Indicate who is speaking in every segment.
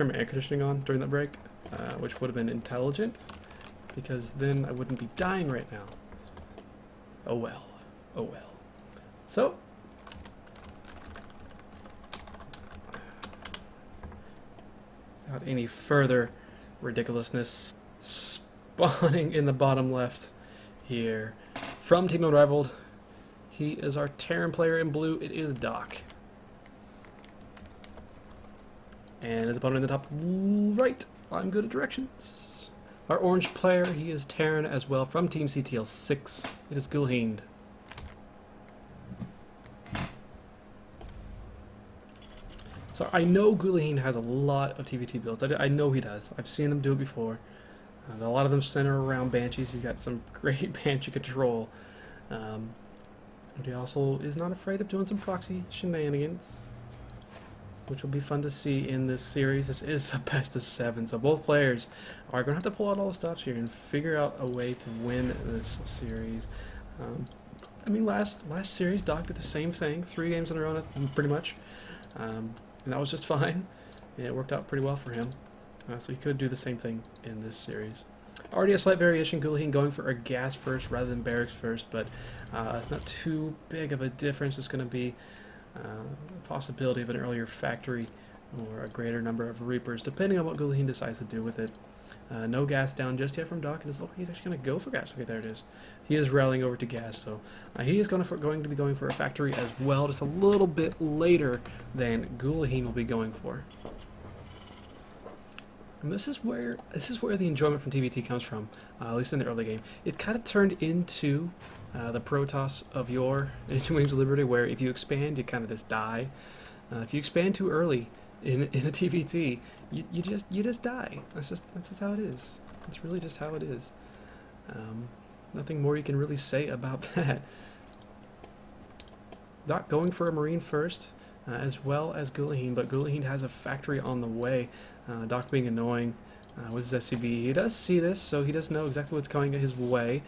Speaker 1: air conditioning on during that break, which would have been intelligent, because then I wouldn't be dying right now. Oh well. Oh well. So, without any further ridiculousness, spawning in the bottom left here from Team Unrivaled, he is our Terran player in blue. It is Doc. And his opponent in the top right. I'm good at directions. Our orange player, he is Terran as well from Team CTsix. It is Guluheend. So I know Guluheend has a lot of TVT builds. I know he does. I've seen him do it before. A lot of them center around Banshees. He's got some great Banshee control. And he also is not afraid of doing some proxy shenanigans, which will be fun to see in this series. This is a best of 7, so both players are going to have to pull out all the stops here and figure out a way to win this series. I mean, last series, Doc did the same thing, 3 games in a row, pretty much. And that was just fine. And it worked out pretty well for him. So he could do the same thing in this series. Already a slight variation, Guluheend going for a gas first rather than barracks first, but it's not too big of a difference. It's going to be a possibility of an earlier factory or a greater number of Reapers, depending on what Guluheend decides to do with it. No gas down just yet from Doc. It looks like he's actually going to go for gas. Okay, there it is. He is rallying over to gas, so he is going to be going for a factory as well, just a little bit later than Guluheend will be going for. And this is where the enjoyment from TVT comes from, at least in the early game. It kind of turned into the Protoss of yore in Wings of Liberty, where if you expand, you kind of just die. If you expand too early in a TVT, you just die. That's just how it is. That's really just how it is. Nothing more you can really say about that. Doc going for a Marine first, as well as Guluheend, but Guluheend has a factory on the way. Doc being annoying with his SCV. He does see this, so he does know exactly what's coming his way.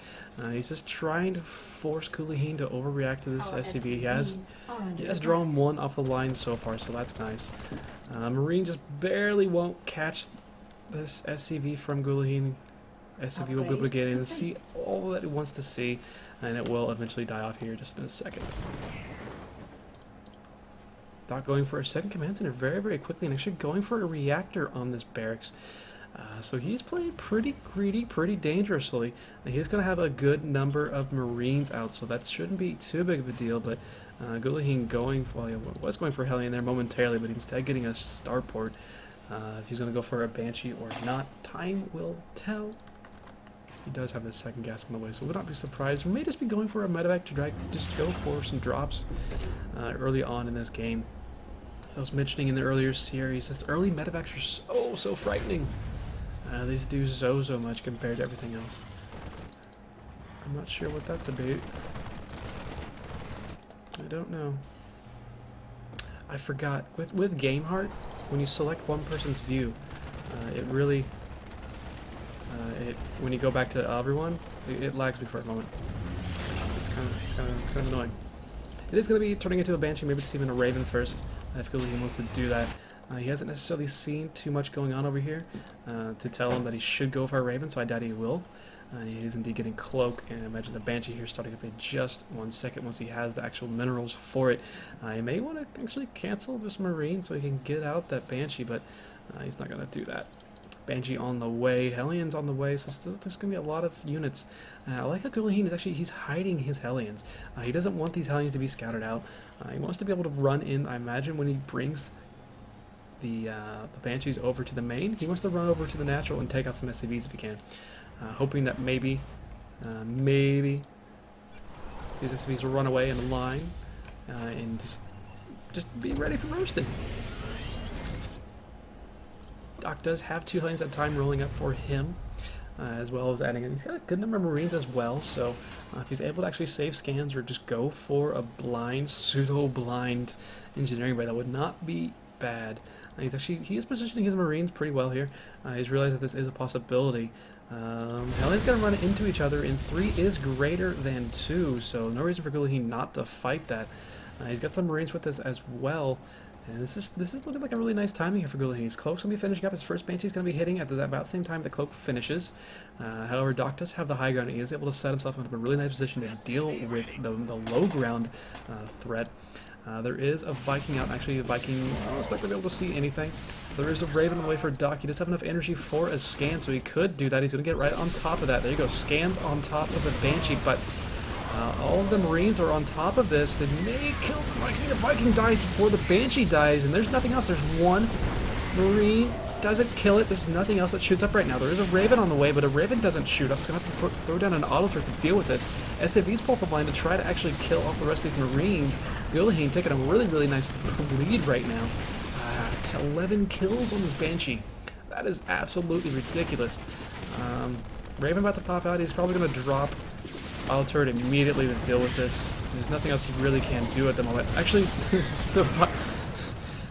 Speaker 1: He's just trying to force Guluheend to overreact to this SCV. He has drawn 1 off the line so far, so that's nice. Marine just barely won't catch this SCV from Guluheend. SCV will be able to get in and see all that it wants to see, and it will eventually die off here just in a second. Doc going for a second command center very, very quickly, and actually going for a reactor on this barracks. So he's playing pretty greedy, pretty dangerously. He's going to have a good number of Marines out, so that shouldn't be too big of a deal. But Guluheend going, well, he was going for Hellion there momentarily, but instead getting a starport. If he's going to go for a Banshee or not, time will tell. He does have this second gas on the way, so we'll not be surprised. We may just be going for a medevac to just go for some drops early on in this game. As I was mentioning in the earlier series, this early medevacs are so frightening. These do so much compared to everything else. I'm not sure what that's about. I don't know. I forgot. With Game Heart, when you select one person's view, it really... when you go back to everyone, it lags me for a moment. It's kind of annoying. It is going to be turning into a Banshee, maybe just even a Raven first, if Guluheend wants to do that. He hasn't necessarily seen too much going on over here to tell him that he should go for a Raven, so I doubt he will. He is indeed getting Cloak, and imagine the Banshee here starting up in just 1 second once he has the actual minerals for it. He may want to actually cancel this Marine so he can get out that Banshee, but he's not going to do that. Banshee on the way, Hellions on the way, so there's going to be a lot of units. I like how Guluheend is he's hiding his Hellions. He doesn't want these Hellions to be scattered out. He wants to be able to run in, I imagine, when he brings the Banshees over to the main. He wants to run over to the natural and take out some SCVs if he can. Hoping that maybe these SCVs will run away in a line and just be ready for roasting. Doc does have 2 Hellions at a time rolling up for him, as well as adding in. He's got a good number of Marines as well, so if he's able to actually save scans or just go for a blind, pseudo-blind engineering bay, that would not be bad. He is positioning his Marines pretty well here. He's realized that this is a possibility. Hellions going to run into each other, and 3 is greater than 2, so no reason for Guluheend not to fight that. He's got some Marines with this as well, And this is looking like a really nice timing here for Guluheend. His Cloak's going to be finishing up. His first Banshee's going to be hitting at about the same time the Cloak finishes. However, Doc does have the high ground. He is able to set himself into a really nice position to deal with the low ground threat. There is a Viking out. Actually, a Viking, it's not going to be able to see anything. There is a Raven on the way for Doc. He does have enough energy for a scan, so he could do that. He's going to get right on top of that. There you go. Scans on top of the Banshee, but all of the Marines are on top of this. They may kill the Viking. The Viking dies before the Banshee dies, and there's nothing else. There's one Marine. Doesn't kill it. There's nothing else that shoots up right now. There is a Raven on the way, but a Raven doesn't shoot up. It's going to have to throw down an auto turret to deal with this. SAV's pulled the line to try to actually kill off the rest of these Marines. Guluheend taking a really, really nice lead right now. 11 kills on this Banshee. That is absolutely ridiculous. Raven about to pop out. He's probably going to drop auto turret immediately to deal with this. There's nothing else he really can do at the moment. Actually,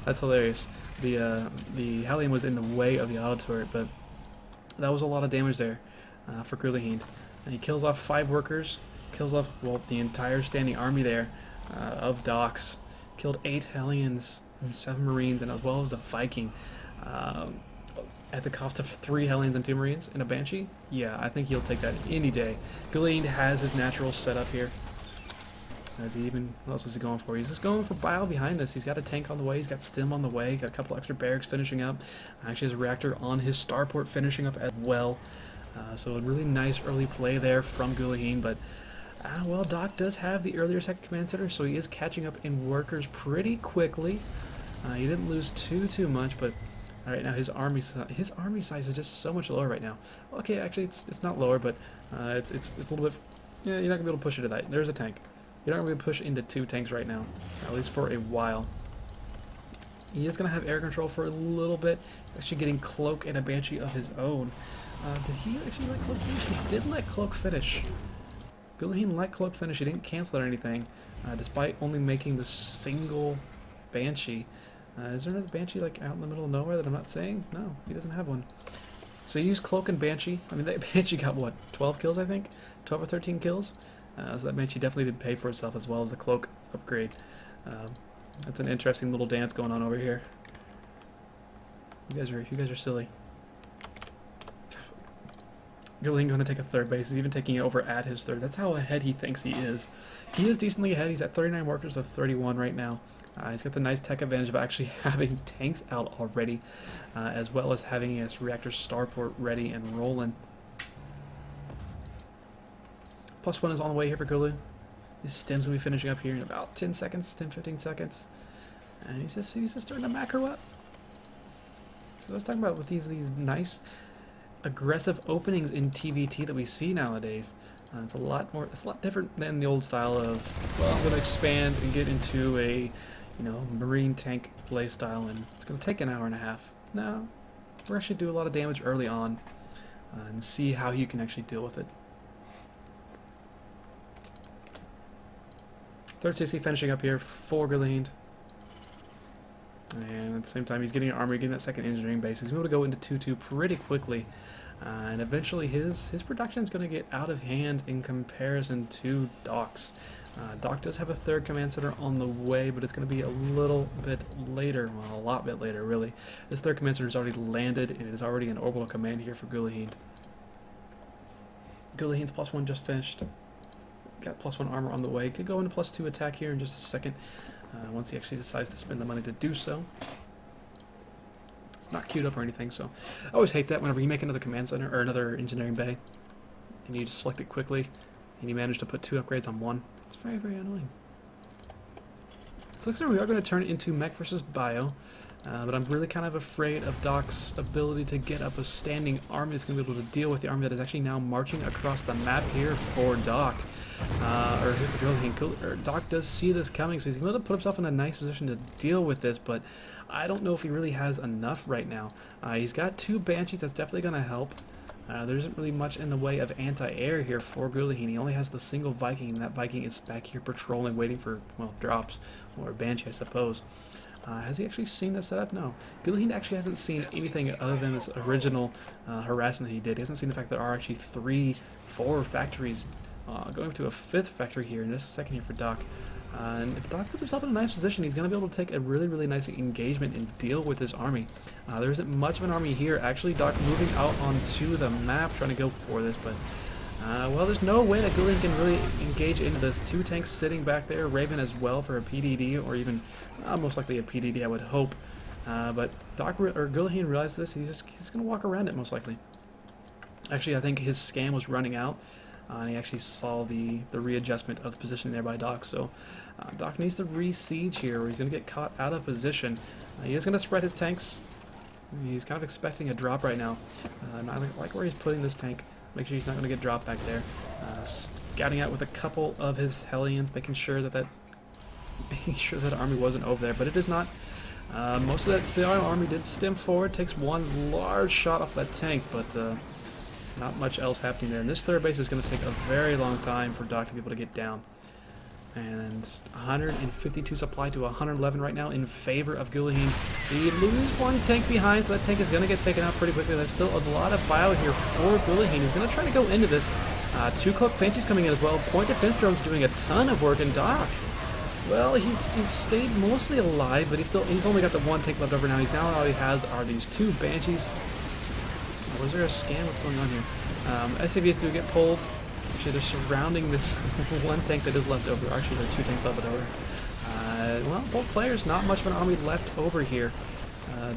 Speaker 1: that's hilarious. The Hellion was in the way of the auto turret, but that was a lot of damage there for Guluheend. And he kills off 5 workers, kills off, well, the entire standing army there of Docs. Killed 8 Hellions and 7 Marines, and as well as the Viking. At the cost of 3 Hellions and 2 Marines and a Banshee? Yeah, I think he'll take that any day. Guluheend has his natural setup here. What else is he going for? He's just going for bile behind this. He's got a tank on the way. He's got stim on the way. He's got a couple extra barracks finishing up. Actually has a reactor on his starport finishing up as well. So a really nice early play there from Guluheend, but well, Doc does have the earlier second command center, so he is catching up in workers pretty quickly. He didn't lose too much, but all right, now his army size is just so much lower right now. Okay, actually it's not lower, but it's a little bit. Yeah, you're not gonna be able to push it to that. There's a tank. You're not gonna be able to push into 2 tanks right now, at least for a while. He is gonna have air control for a little bit. Actually, getting Cloak and a Banshee of his own. Did he actually let Cloak finish? He did let Cloak finish. Guluheend let Cloak finish. He didn't cancel it or anything, despite only making the single Banshee. Is there another Banshee like out in the middle of nowhere that I'm not saying? No, he doesn't have one. So he used Cloak and Banshee. I mean, that Banshee got what, 12 kills, I think? 12 or 13 kills? So that Banshee definitely did pay for itself, as well as the Cloak upgrade. That's an interesting little dance going on over here. You guys are silly. Guluheend going to take a 3rd base. He's even taking it over at his 3rd. That's how ahead he thinks he is. He is decently ahead. He's at 39 workers of 31 right now. He's got the nice tech advantage of actually having tanks out already, as well as having his reactor starport ready and rolling. +1 is on the way here for Gulu. His stim's going to be finishing up here in about 10 seconds, 10-15 seconds. And he's just starting to macro up. So I was talking about with these nice aggressive openings in TVT that we see nowadays. It's a lot different than the old style of, well, I'm going to expand and get into a, marine tank play style, and it's going to take an hour and a half. No, we're actually do a lot of damage early on and see how you can actually deal with it. 3rd CC finishing up here for Guluheend. And at the same time, he's getting an armory, getting that 2nd engineering base. He's able to go into 2-2 pretty quickly. And eventually his production is going to get out of hand in comparison to Doc's. Doc does have a 3rd command center on the way, but it's going to be a little bit later. Well, a lot bit later, really. This 3rd command center has already landed, and it is already an orbital command here for Guluheend. Guluheend's +1 just finished. Got +1 armor on the way. Could go into +2 attack here in just a second, once he actually decides to spend the money to do so. It's not queued up or anything, so I always hate that whenever you make another command center or another engineering bay, and you just select it quickly, and you manage to put 2 upgrades on 1. It's very, very annoying. So looks like we are going to turn it into mech versus bio, but I'm really kind of afraid of Doc's ability to get up a standing army that's going to be able to deal with the army that is actually now marching across the map here for Doc. Doc does see this coming, so he's going to put himself in a nice position to deal with this, but I don't know if he really has enough right now. He's got 2 Banshees, that's definitely going to help. There isn't really much in the way of anti-air here for Guluheend. He only has the single Viking, and that Viking is back here patrolling, waiting for, well, drops, or Banshee, I suppose. Has he actually seen this setup? No. Guluheend actually hasn't seen anything other than this original harassment he did. He hasn't seen the fact that there are actually 3, 4 factories going to a 5th factory here in just a second here for Doc. And if Doc puts himself in a nice position, he's going to be able to take a really, really nice engagement and deal with this army. There isn't much of an army here. Actually, Doc moving out onto the map, trying to go for this, but well, there's no way that Guluheend can really engage into this. 2 tanks sitting back there, Raven as well for a PDD, or even most likely a PDD, I would hope. But Guluheend realized this. He's going to walk around it most likely. Actually, I think his scan was running out, and he actually saw the readjustment of the positioning there by Doc. So Doc needs to re-siege here, or he's going to get caught out of position. He is going to spread his tanks. He's kind of expecting a drop right now. And I like where he's putting this tank. Make sure he's not going to get dropped back there. Scouting out with a couple of his Hellions, making sure that army wasn't over there, but it is not. Most of the army did stem forward, takes one large shot off that tank, but not much else happening there. And this third base is going to take a very long time for Doc to be able to get down. And 152 supply to 111 right now in favor of Guluheend. He loses 1 tank behind, so that tank is going to get taken out pretty quickly. There's still a lot of bio here for Guluheend. He's going to try to go into this. 2 cloak Banshees coming in as well. Point defense drones doing a ton of work, and Doc, well, he's stayed mostly alive, but he's only got the 1 tank left over now. All he has are these 2 Banshees. Was there a scan? What's going on here? SCVs do get pulled. Actually, they're surrounding this 1 tank that is left over. Actually, there are 2 tanks left over. Well, both players, not much of an army left over here.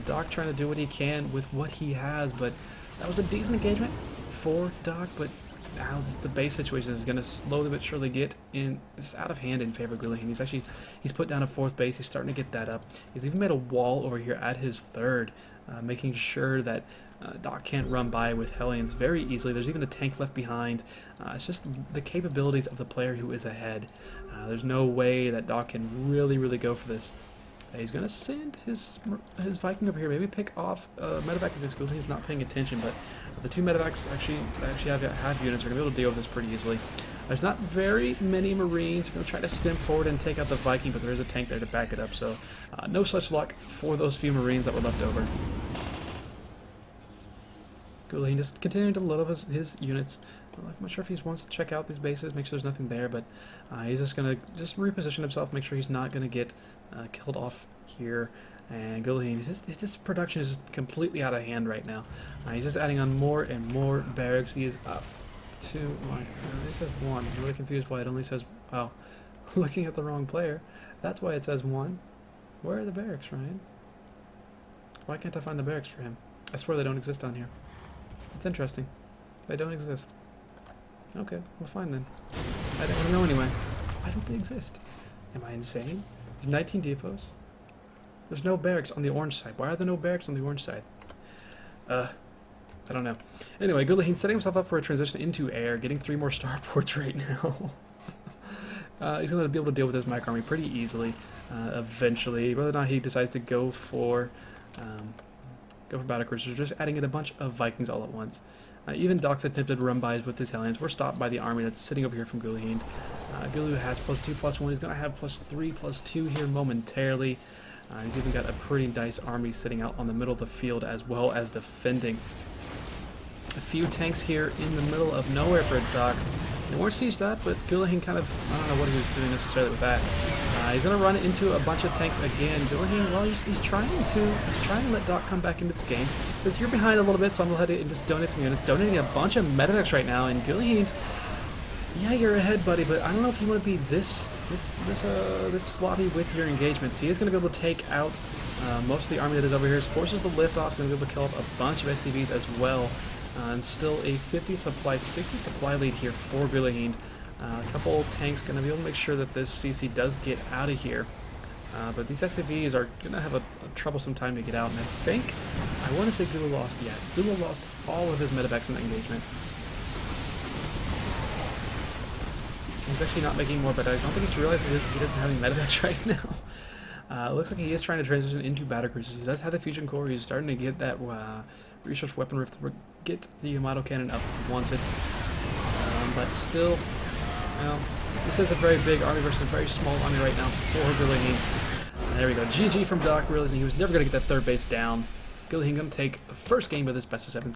Speaker 1: Doc trying to do what he can with what he has, but that was a decent engagement for Doc, but now the base situation is going to slowly but surely get it's out of hand in favor of Guluheend. He's put down a 4th base. He's starting to get that up. He's even made a wall over here at his 3rd, making sure that Doc can't run by with Hellions very easily. There's even a tank left behind. It's just the capabilities of the player who is ahead. There's no way that Doc can really go for this. He's going to send his Viking over here, maybe pick off medevac if Guluheend's not paying attention, but the 2 medevacs actually have units are going to be able to deal with this pretty easily. There's not very many Marines. We're going to try to stem forward and take out the Viking, but there is a tank there to back it up, so no such luck for those few Marines that were left over. Guluheend just continuing to load up his units. I'm not sure if he wants to check out these bases, make sure there's nothing there, but he's just going to reposition himself, make sure he's not going to get killed off here. And Guluheend, his production is just completely out of hand right now. He's just adding on more and more barracks. He is up to, it says 1. I'm really confused why it only says, oh, looking at the wrong player. That's why it says 1. Where are the barracks, Ryan? Why can't I find the barracks for him? I swear they don't exist on here. It's interesting. They don't exist. Okay, well fine then. I don't want to know anyway. Why don't they exist? Am I insane? There's 19 depots. There's no barracks on the orange side. Why are there no barracks on the orange side? I don't know. Anyway, Guluheend setting himself up for a transition into air, getting 3 more starports right now. He's going to be able to deal with his micro army pretty easily eventually. Whether or not he decides to go for battlecruisers, just adding in a bunch of Vikings all at once. Even Doc's attempted run-bys with his Hellions were stopped by the army that's sitting over here from Guluheend. Gulu has +2/+1. He's going to have +3/+2 here momentarily. He's even got a pretty nice army sitting out on the middle of the field as well as defending. A few tanks here in the middle of nowhere for Doc. They weren't sieged up, but Guluheend kind of, I don't know what he was doing necessarily with that. He's going to run into a bunch of tanks again. Guluheend, well, he's trying to let Doc come back into this game. He says, you're behind a little bit, so I'm going to go ahead and just donate some units. Donating a bunch of medevacs right now, and Guluheend, yeah, you're ahead, buddy, but I don't know if you want to be this sloppy with your engagements. He is going to be able to take out most of the army that is over here. His forces the lift off. He's going to be able to kill off a bunch of SCVs as well. And still a 50 supply, 60 supply lead here for Guluheend. A couple tanks going to be able to make sure that this CC does get out of here. But these SCVs are going to have a troublesome time to get out. And I want to say Gulu lost, yeah. Gulu lost all of his medevacs in the engagement. He's actually not making more medevacs. I don't think he's realized that he doesn't have any medevacs right now. It looks like he is trying to transition into battlecruisers. He does have the fusion core. He's starting to get that research weapon rift, get the Yamato cannon up if he wants it. But still, well, this is a very big army versus a very small army right now for Guluheend. There we go. GG from Doc, realizing he was never going to get that 3rd base down. Guluheend going to take the first game of this best of 7.